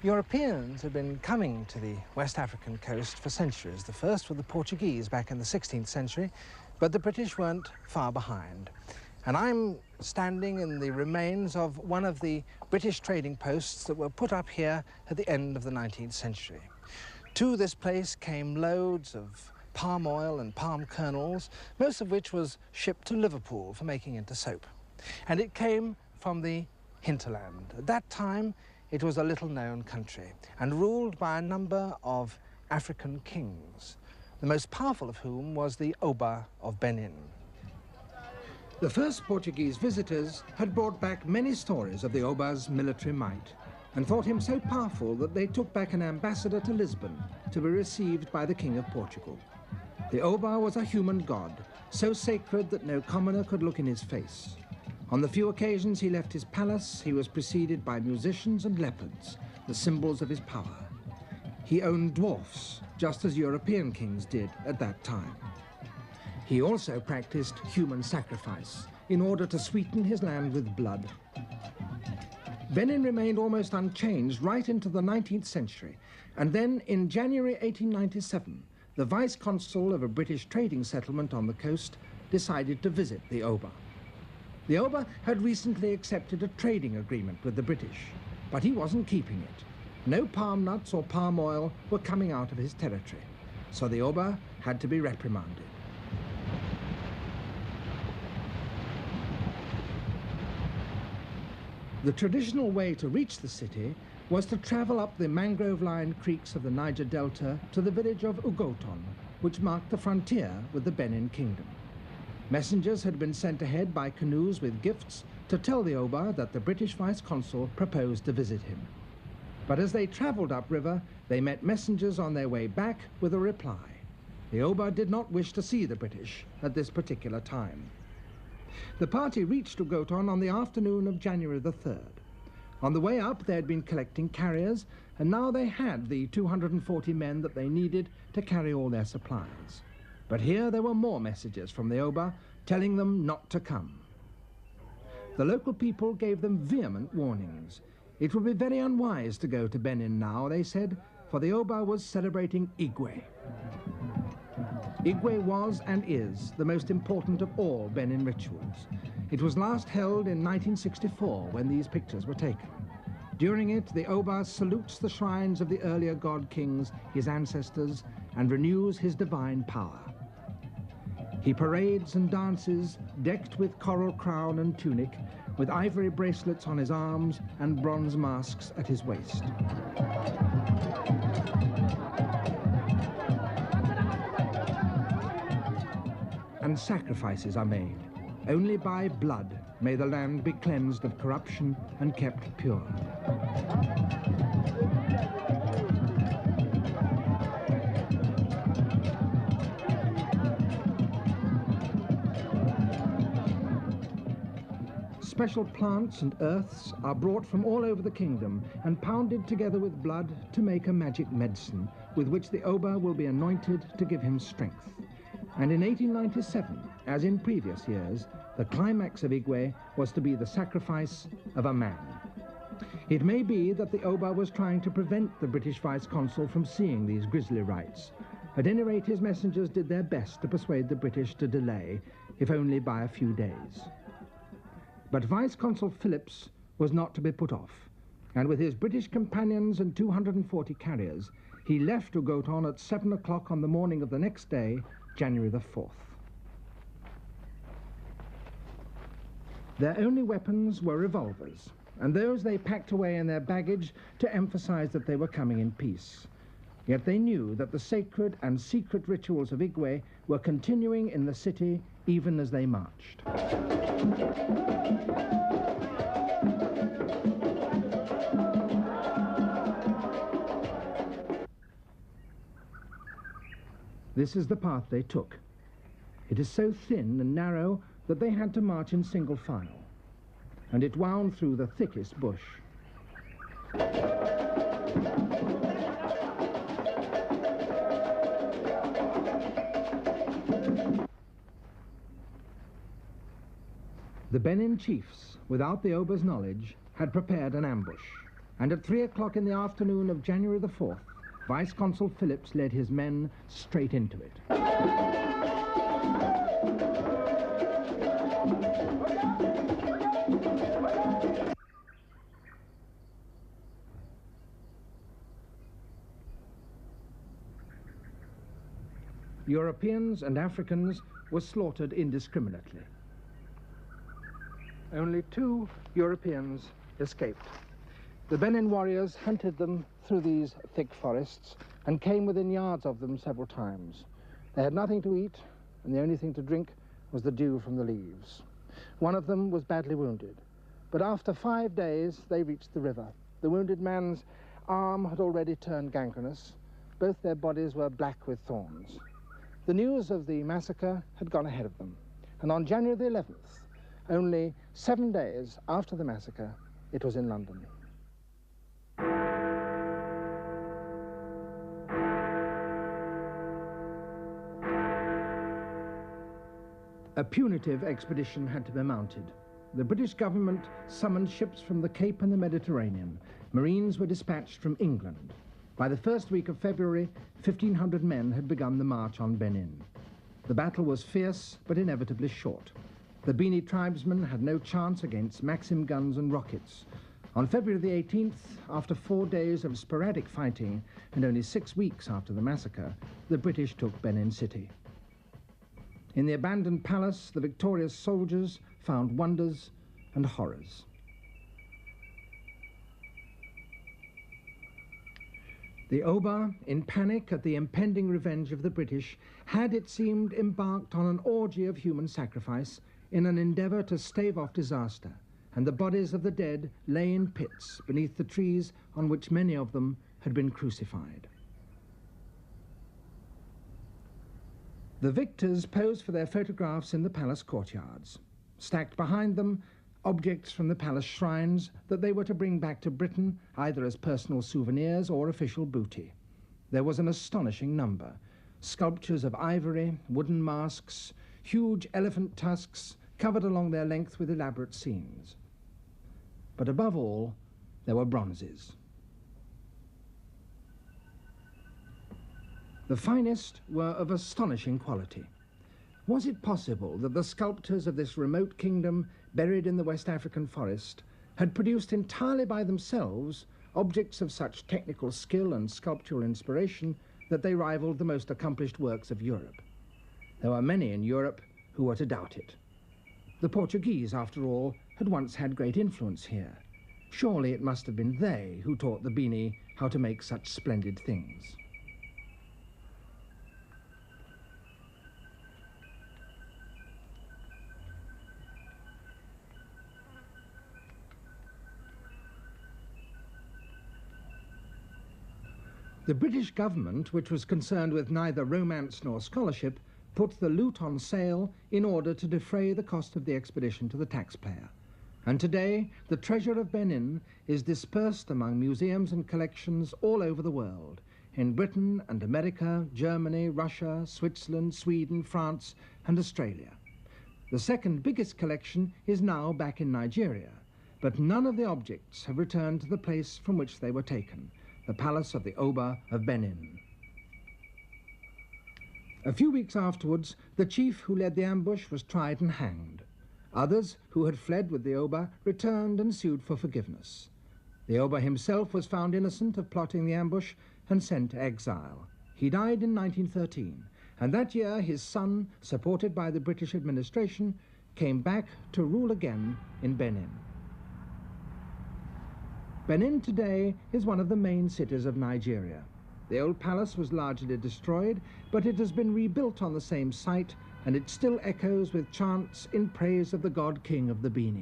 Europeans had been coming to the West African coast for centuries. The first were the Portuguese back in the 16th century, but the British weren't far behind. And I'm standing in the remains of one of the British trading posts that were put up here at the end of the 19th century. To this place came loads of palm oil and palm kernels, most of which was shipped to Liverpool for making into soap. And it came from the hinterland. At that time, it was a little-known country and ruled by a number of African kings, the most powerful of whom was the Oba of Benin. The first Portuguese visitors had brought back many stories of the Oba's military might and thought him so powerful that they took back an ambassador to Lisbon to be received by the King of Portugal. The Oba was a human god, so sacred that no commoner could look in his face. On the few occasions he left his palace, he was preceded by musicians and leopards, the symbols of his power. He owned dwarfs, just as European kings did at that time. He also practiced human sacrifice in order to sweeten his land with blood. Benin remained almost unchanged right into the 19th century, and then in January 1897, the vice-consul of a British trading settlement on the coast decided to visit the Oba. The Oba had recently accepted a trading agreement with the British, but he wasn't keeping it. No palm nuts or palm oil were coming out of his territory, so the Oba had to be reprimanded. The traditional way to reach the city was to travel up the mangrove-lined creeks of the Niger Delta to the village of Ugoton, which marked the frontier with the Benin Kingdom. Messengers had been sent ahead by canoes with gifts to tell the Oba that the British vice-consul proposed to visit him. But as they travelled upriver, they met messengers on their way back with a reply. The Oba did not wish to see the British at this particular time. The party reached Ugoton on the afternoon of January the 3rd. On the way up, they had been collecting carriers, and now they had the 240 men that they needed to carry all their supplies. But here there were more messages from the Oba telling them not to come. The local people gave them vehement warnings. It would be very unwise to go to Benin now, they said, for the Oba was celebrating Igwe. Igwe was and is the most important of all Benin rituals. It was last held in 1964 when these pictures were taken. During it, the Oba salutes the shrines of the earlier god kings, his ancestors, and renews his divine power. He parades and dances, decked with coral crown and tunic, with ivory bracelets on his arms and bronze masks at his waist. And sacrifices are made. Only by blood may the land be cleansed of corruption and kept pure. Special plants and earths are brought from all over the kingdom and pounded together with blood to make a magic medicine with which the Oba will be anointed to give him strength. And in 1897, as in previous years, the climax of Igwe was to be the sacrifice of a man. It may be that the Oba was trying to prevent the British vice-consul from seeing these grisly rites. At any rate, his messengers did their best to persuade the British to delay, if only by a few days. But Vice-Consul Phillips was not to be put off, and with his British companions and 240 carriers, he left Ugoton at 7 o'clock on the morning of the next day, January the 4th. Their only weapons were revolvers, and those they packed away in their baggage to emphasize that they were coming in peace. Yet they knew that the sacred and secret rituals of Igwe were continuing in the city even as they marched. This is the path they took. It is so thin and narrow that they had to march in single file, and it wound through the thickest bush. The Benin chiefs, without the Oba's knowledge, had prepared an ambush. and at 3 o'clock in the afternoon of January the 4th, Vice-Consul Phillips led his men straight into it. Europeans and Africans were slaughtered indiscriminately. Only 2 Europeans escaped. The Benin warriors hunted them through these thick forests and came within yards of them several times. They had nothing to eat, and the only thing to drink was the dew from the leaves. One of them was badly wounded, but after 5 days they reached the river. The wounded man's arm had already turned gangrenous. Both their bodies were black with thorns. The news of the massacre had gone ahead of them, and on January the 11th, only 7 days after the massacre, it was in London. A punitive expedition had to be mounted. The British government summoned ships from the Cape and the Mediterranean. Marines were dispatched from England. By the first week of February, 1,500 men had begun the march on Benin. The battle was fierce, but inevitably short. The Bini tribesmen had no chance against Maxim guns and rockets. On February the 18th, after 4 days of sporadic fighting and only 6 weeks after the massacre, the British took Benin City. In the abandoned palace, the victorious soldiers found wonders and horrors. The Oba, in panic at the impending revenge of the British, had, it seemed, embarked on an orgy of human sacrifice in an endeavour to stave off disaster, and the bodies of the dead lay in pits beneath the trees on which many of them had been crucified. The victors posed for their photographs in the palace courtyards. Stacked behind them, objects from the palace shrines that they were to bring back to Britain, either as personal souvenirs or official booty. There was an astonishing number: sculptures of ivory, wooden masks, huge elephant tusks covered along their length with elaborate scenes. But above all, there were bronzes. The finest were of astonishing quality. Was it possible that the sculptors of this remote kingdom, buried in the West African forest, had produced entirely by themselves objects of such technical skill and sculptural inspiration that they rivaled the most accomplished works of Europe? There were many in Europe who were to doubt it. The Portuguese, after all, had once had great influence here. Surely it must have been they who taught the Bini how to make such splendid things. The British government, which was concerned with neither romance nor scholarship, put the loot on sale in order to defray the cost of the expedition to the taxpayer. And today, the treasure of Benin is dispersed among museums and collections all over the world, in Britain and America, Germany, Russia, Switzerland, Sweden, France, and Australia. The second biggest collection is now back in Nigeria, but none of the objects have returned to the place from which they were taken, the palace of the Oba of Benin. A few weeks afterwards, the chief who led the ambush was tried and hanged. Others who had fled with the Oba returned and sued for forgiveness. The Oba himself was found innocent of plotting the ambush and sent to exile. He died in 1913, and that year his son, supported by the British administration, came back to rule again in Benin. Benin today is one of the main cities of Nigeria. The old palace was largely destroyed, but it has been rebuilt on the same site, and it still echoes with chants in praise of the god king of the Bini.